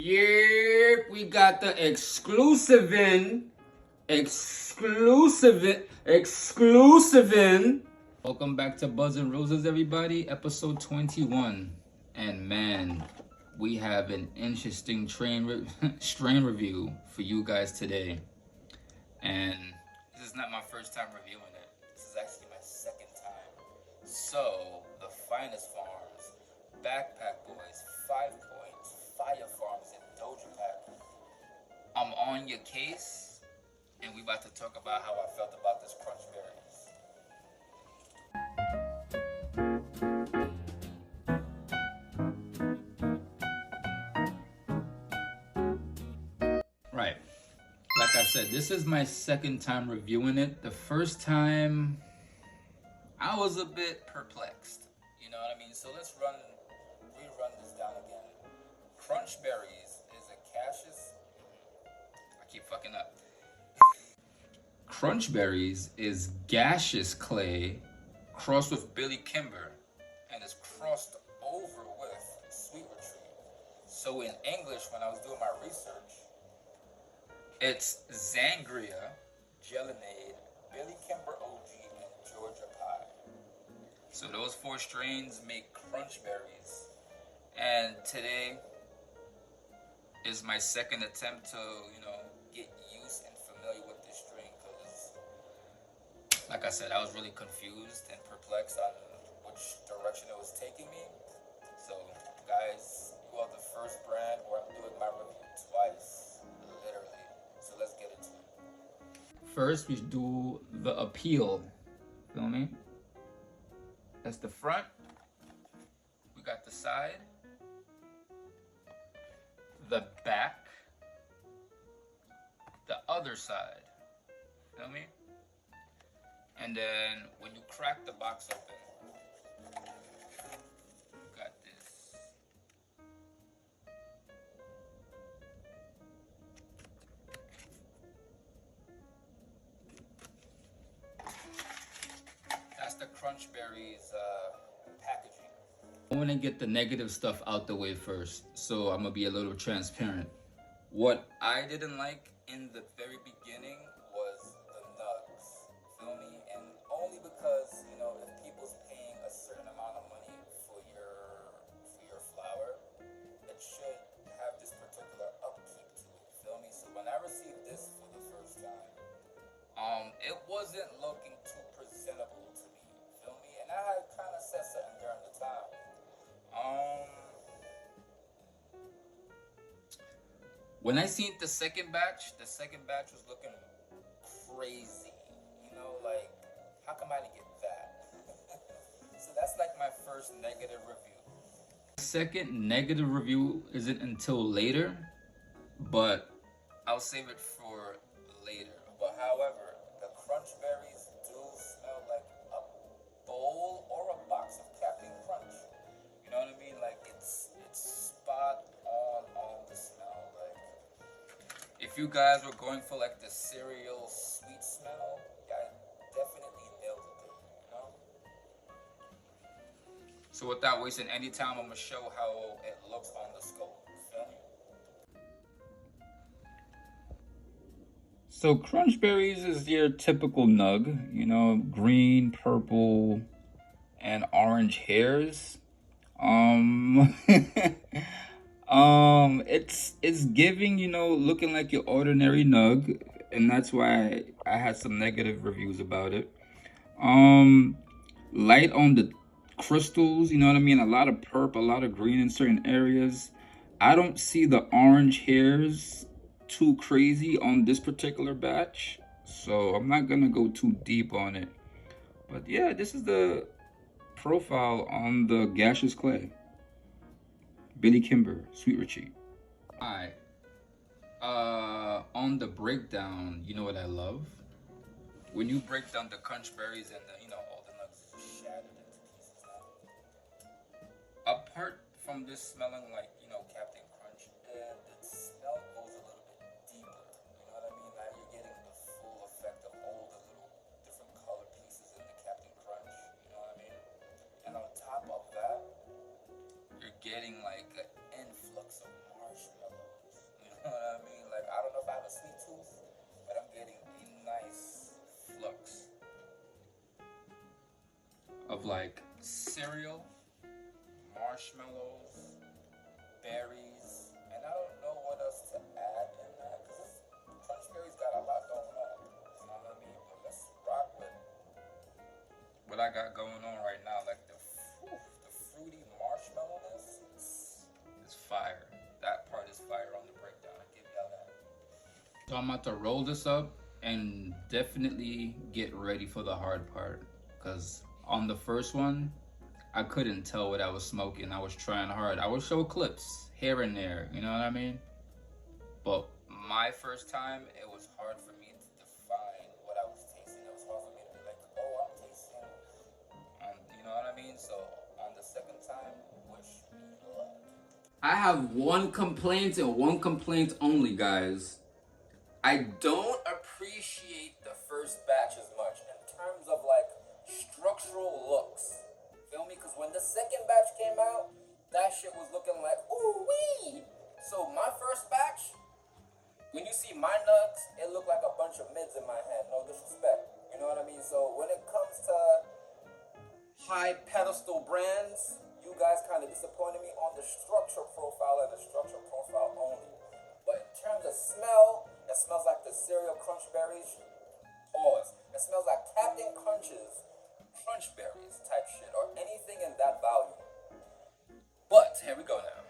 Yeah, we got the exclusive in. Welcome back to Buzz and Roses, everybody. Episode 21. And man, we have an interesting strain review for you guys today. And this is not my first time reviewing it. This is actually my second time. So, the Finest Farms, Backpack Boys, 5 Points, Fire Farms, and Doja Pack. I'm on your case, and we about to talk about how I felt about this Crunchberries. Right. Like I said, this is my second time reviewing it. The first time, I was a bit perplexed. You know what I mean? So let's rerun this down again. Crunchberries is a Cassius. I keep fucking up. Crunchberries is gaseous clay crossed with Billy Kimber and is crossed over with Sweet Retreat. So in English, when I was doing my research, it's Zangria, Gelinade, Billy Kimber OG, and Georgia Pie. So those 4 strains make Crunchberries. And today is my second attempt to, get used and familiar with this strain, because, like I said, I was really confused and perplexed on which direction it was taking me. So, guys, you are the first brand where I'm doing my review twice, literally. So let's get into it. First, we do the appeal. Feel me? That's the front. We got the side, the back, the other side. Feel me? And then when you crack the box open, you got this. That's the Crunchberries packaging. I want to get the negative stuff out the way first, so I'm going to be a little transparent. What I didn't like in the very beginning was the nugs, feel me? And only because, if people's paying a certain amount of money for your flour, it should have this particular upkeep to it, feel me? So when I received this for the first time, it wasn't looking too presentable to me, feel me? And I had kind of said something during the time. When I seen the second batch was looking crazy. Like, how come I didn't get that? So that's like my first negative review. Second negative review isn't until later, but I'll save it for later. But however, the Crunchberries do smell like a bowl or a box of Captain Crunch. You know what I mean? Like, it's spot on the smell. Like, if you guys were going for like the cereal sweet smell, yeah, definitely nailed it there, So without wasting any time, I'm gonna show how it looks on the scope. Feel me? So Crunchberries is your typical nug, green, purple, and orange hairs. It's giving, looking like your ordinary nug, and that's why I had some negative reviews about it. Light on the crystals, you know what I mean? A lot of perp, a lot of green in certain areas. I don't see the orange hairs too crazy on this particular batch, so I'm not gonna go too deep on it. But yeah, this is the profile on the gaseous clay. Billy Kimber, Sweet Retreat. Alright. On the breakdown, you know what I love? When you break down the Crunchberries and all the nuts shattered into pieces now. Apart from this smelling like, Captain Crunch, the smell goes a little bit deeper. You know what I mean? Now you're getting the full effect of all the little different color pieces in the Captain Crunch. You know what I mean? And on top of that, you're getting like an influx of marshmallow. of like cereal, marshmallows, berries, and I don't know what else to add in that because Crunchberries got a lot going on. You know what I mean? But let's rock with what I got going on right now. Like the fruity marshmallowness is fire. That part is fire on the breakdown. I give y'all that. So I'm about to roll this up and definitely get ready for the hard part. Because on the first one, I couldn't tell what I was smoking. I was trying hard. I would show clips here and there, you know what I mean? But my first time, it was hard for me to define what I was tasting. It was hard for me to be like, oh, I'm tasting, you know what I mean? So on the second time, wish me luck. I have one complaint and one complaint only, guys. I don't appreciate the first batch as much in terms of like structural looks. Feel me? Because when the second batch came out, that shit was looking like, ooh wee. So my first batch, when you see my nugs, it looked like a bunch of mids in my hand. No disrespect. You know what I mean? So when it comes to high pedestal brands, you guys kind of disappointed me on the structure profile and the structure profile only. But in terms of smell, it smells like the cereal Crunchberries. Pause. It smells like Captain Crunch's Crunchberries type shit or anything in that volume. But here we go now.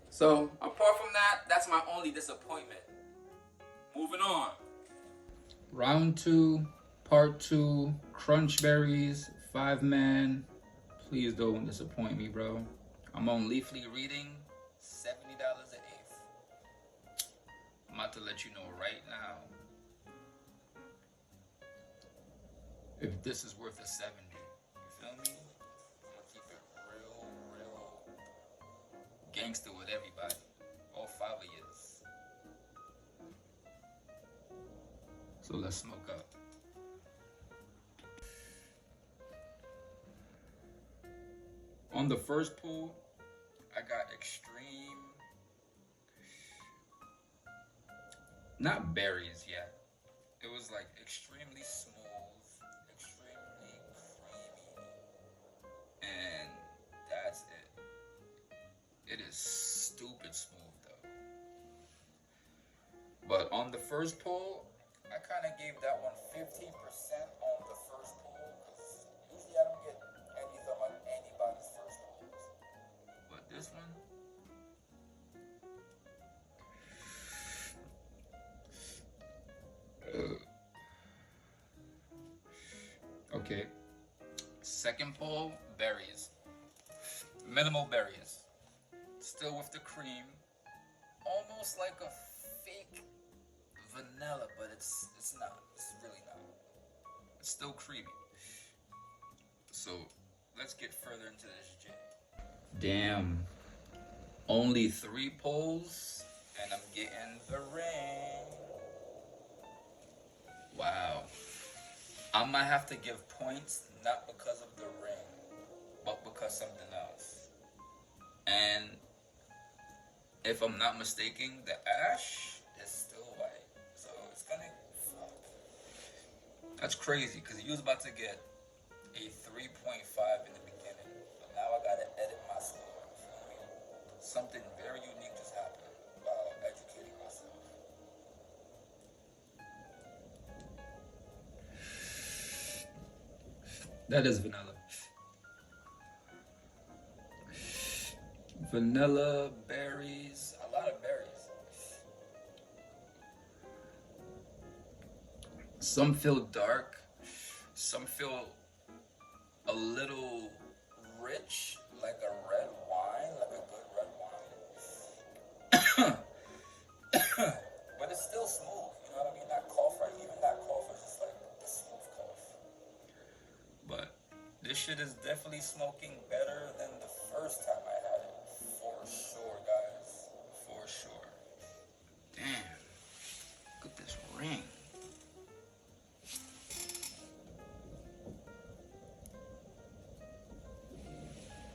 So apart from that, that's my only disappointment. Moving on. Round 2, part 2, Crunchberries, 5-man. Please don't disappoint me, bro. I'm on Leafly Reading, $70 an eighth. I'm about to let you know right now if this is worth a 70. You feel me? I'm gonna keep it real gangster with everybody. All 5 of yous. So let's smoke up. On the first pull, I got extreme, not berries yet. It was like extremely smooth, extremely creamy, and that's it. It is stupid smooth though. But on the first pull, I kind of gave that one 15% on the first pull because usually I don't get anything on anybody's first pulls. But this one, okay. Second pull, berries. Minimal berries. Still with the cream. Almost like a fake vanilla, but it's not. It's really not. It's still creamy. So let's get further into this J. Damn. Only 3 pulls, and I'm getting the ring. Wow. I might have to give points not because of the ring, but because something else. And if I'm not mistaken, the ash is still white. So it's gonna fuck. That's crazy because you was about to get a 3.5 in the beginning. But now I gotta edit my score. You feel me? Something very unique just happened while educating myself. That is vanilla. Vanilla, berries, a lot of berries. Some feel dark, some feel a little rich, like a red wine, like a good red wine. But it's still smooth, you know what I mean? That cough, right? Even that cough is just like a smooth cough. But this shit is definitely smoking better than the first time I had it. For sure, guys. For sure. Damn. Look at this ring.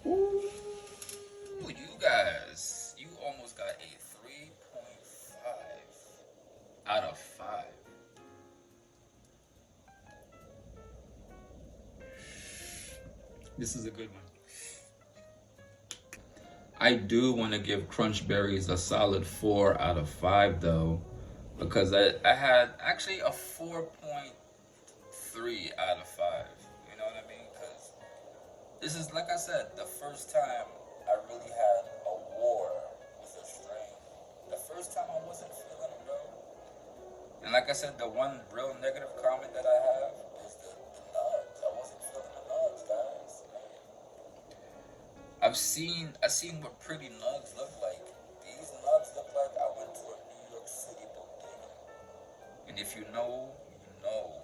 Ooh, you guys. You almost got a 3.5 This is a good one. I do want to give Crunchberries a solid 4 out of 5 though, because I had actually a 4.3 out of 5. You know what I mean? Because this is, like I said, the first time I really had a war with a strain. The first time I wasn't feeling it, bro. And like I said, the one real negative comment that I have is the nugs. I wasn't feeling the nugs, guys. I've seen what pretty nugs look like. These nugs look like I went to a New York City bodega. And if you know, you know.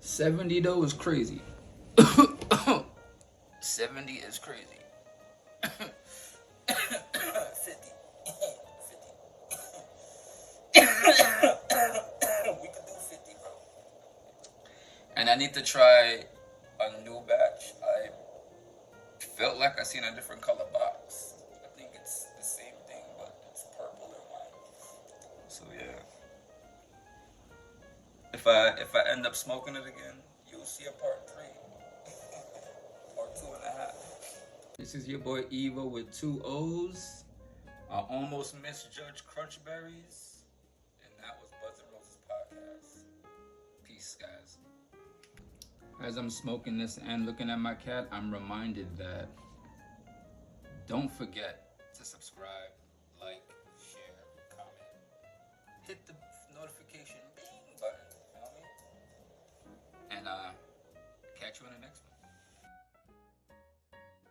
70 though is crazy. 70 is crazy. 50. 50. We could do 50, bro. And I need to try a new batch. I felt like I seen a different color box. I think it's the same thing, but it's purple and white. So yeah. If I end up smoking it again, you'll see a part 3. Or 2.5. This is your boy Evo with 2 O's. I almost misjudged Crunchberries. And that was Buzz and Roses podcast. Peace, guys. As I'm smoking this and looking at my cat, I'm reminded that don't forget to subscribe, like, share, comment, hit the notification bing button, you know what I mean? And catch you in the next one.